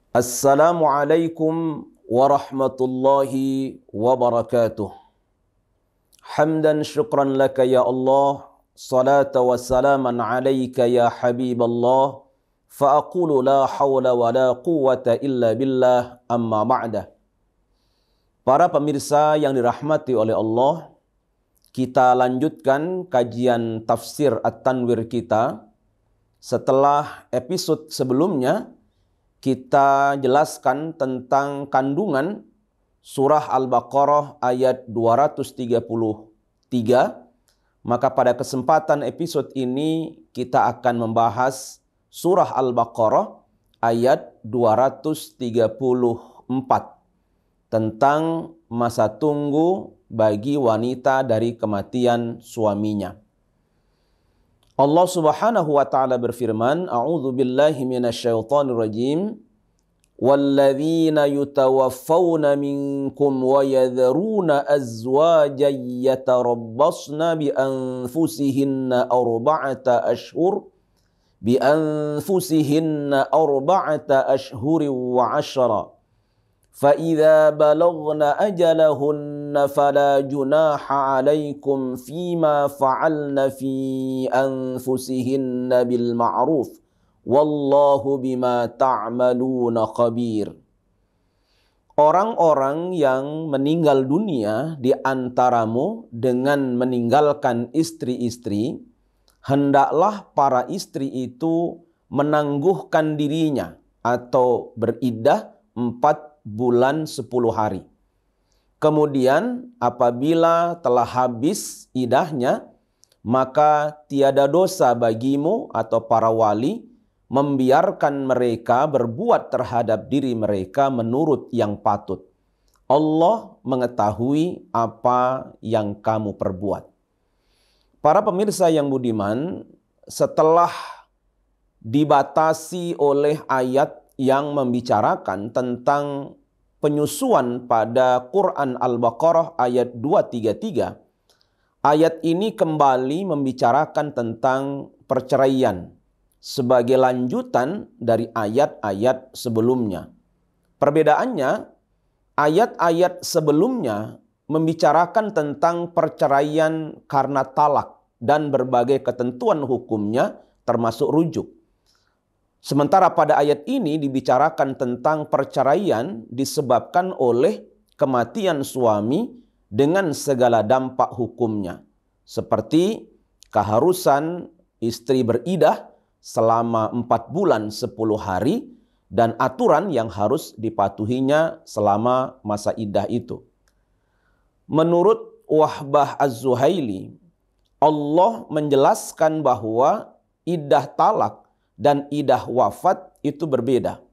Assalamualaikum warahmatullahi wabarakatuh. Hamdan syukran laka ya Allah, salata wa salaman alaika ya Habiballah, fa aqulu la hawla wa la quwwata illa billah, amma ba'dah. Para pemirsa yang dirahmati oleh Allah, kita lanjutkan kajian tafsir At-Tanwir kita. Setelah episode sebelumnya kita jelaskan tentang kandungan surah Al-Baqarah ayat 233. Maka pada kesempatan episode ini kita akan membahas surah Al-Baqarah ayat 234 tentang masa tunggu bagi wanita dari kematian suaminya. Allah Subhanahu wa taala berfirman, A'udzu billahi minasyaitonir rajim. Walladzina yutawaffawna minkum wa yadharuna azwajan yatarabbasna bi anfusihinna arba'ata ashhurin wa 'ashra. فَإِذَا بَلَغْنَ أَجَلَهُنَّ فَلَا جُنَاحَ عَلَيْكُمْ فِيمَا فَعَلْنَ فِي أَنفُسِهِنَّ بِالْمَعْرُوفِ وَاللَّهُ بِمَا تَعْمَلُونَ خَبِيرٌ. Orang-orang yang meninggal dunia di antaramu dengan meninggalkan istri-istri, hendaklah para istri itu menangguhkan dirinya atau beriddah 4 bulan 10 hari. Kemudian apabila telah habis idahnya, maka tiada dosa bagimu atau para wali membiarkan mereka berbuat terhadap diri mereka menurut yang patut. Allah mengetahui apa yang kamu perbuat. Para pemirsa yang budiman, setelah dibatasi oleh ayat yang membicarakan tentang penyusuan pada Quran Al-Baqarah ayat 233. Ayat ini kembali membicarakan tentang perceraian sebagai lanjutan dari ayat-ayat sebelumnya. Perbedaannya, ayat-ayat sebelumnya membicarakan tentang perceraian karena talak dan berbagai ketentuan hukumnya termasuk rujuk. Sementara pada ayat ini dibicarakan tentang perceraian disebabkan oleh kematian suami dengan segala dampak hukumnya. Seperti keharusan istri beridah selama 4 bulan 10 hari dan aturan yang harus dipatuhinya selama masa iddah itu. Menurut Wahbah Az-Zuhaili, Allah menjelaskan bahwa iddah talak dan iddah wafat itu berbeda.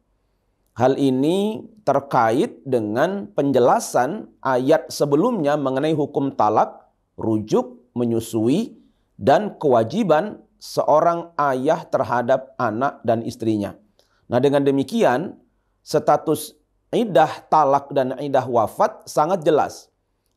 Hal ini terkait dengan penjelasan ayat sebelumnya mengenai hukum talak, rujuk, menyusui, dan kewajiban seorang ayah terhadap anak dan istrinya. Nah, dengan demikian, status iddah talak dan iddah wafat sangat jelas.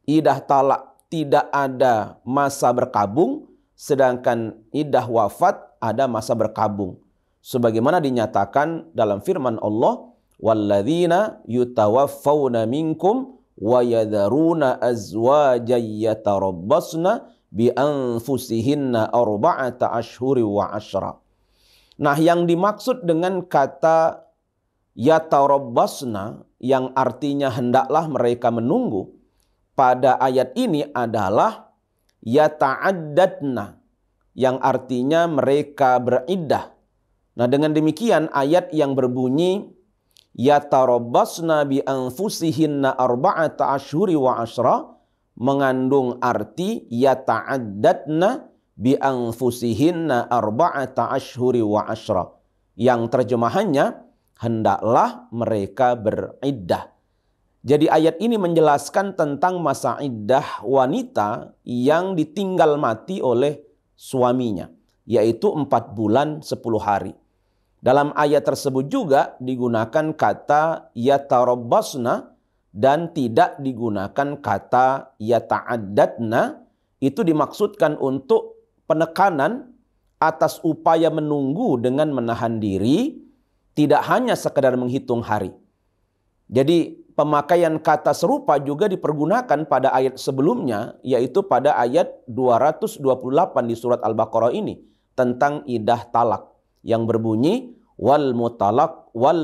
Iddah talak tidak ada masa berkabung, sedangkan iddah wafat ada masa berkabung. Sebagaimana dinyatakan dalam firman Allah, walladzina yutawaffawna minkum wa yadharuna azwajan yatarabbasna bi anfusihinna arba'ata ashhuri wa 'ashra. Nah, yang dimaksud dengan kata yatarabbasna yang artinya hendaklah mereka menunggu pada ayat ini adalah yata'addadna yang artinya mereka beriddah. Nah, dengan demikian ayat yang berbunyi yatarabbasna bi anfusihinna arba'ata ashhuri wa 'ashra mengandung arti yata'addadna bi anfusihinna arba'ata ashhuri wa 'ashra, yang terjemahannya hendaklah mereka beriddah. Jadi ayat ini menjelaskan tentang masa iddah wanita yang ditinggal mati oleh suaminya, yaitu 4 bulan 10 hari. Dalam ayat tersebut juga digunakan kata yatarabbasna dan tidak digunakan kata yata'addadna. Itu dimaksudkan untuk penekanan atas upaya menunggu dengan menahan diri, tidak hanya sekedar menghitung hari. Jadi pemakaian kata serupa juga dipergunakan pada ayat sebelumnya, yaitu pada ayat 228 di surat Al-Baqarah ini tentang idah talak yang berbunyi wal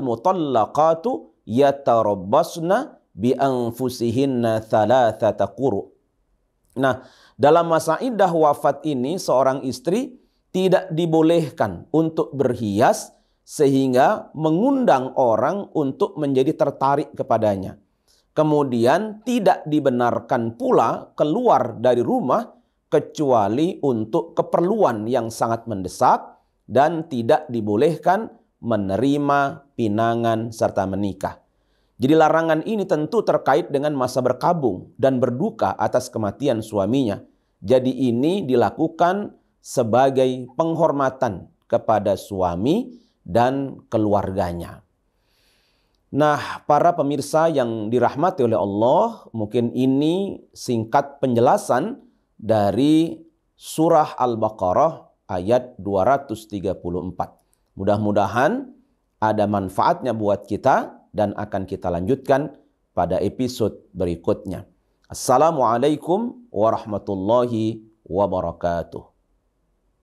mutallaqatu yatarabbasna bi anfusihinna thalathata quru. Nah, dalam masa iddah wafat ini seorang istri tidak dibolehkan untuk berhias sehingga mengundang orang untuk menjadi tertarik kepadanya. Kemudian tidak dibenarkan pula keluar dari rumah kecuali untuk keperluan yang sangat mendesak dan tidak dibolehkan menerima pinangan serta menikah. Jadi larangan ini tentu terkait dengan masa berkabung dan berduka atas kematian suaminya. Jadi ini dilakukan sebagai penghormatan kepada suami dan keluarganya. Nah, para pemirsa yang dirahmati oleh Allah, mungkin ini singkat penjelasan dari surah Al-Baqarah ayat 234. Mudah-mudahan ada manfaatnya buat kita dan akan kita lanjutkan pada episode berikutnya. Assalamualaikum warahmatullahi wabarakatuh.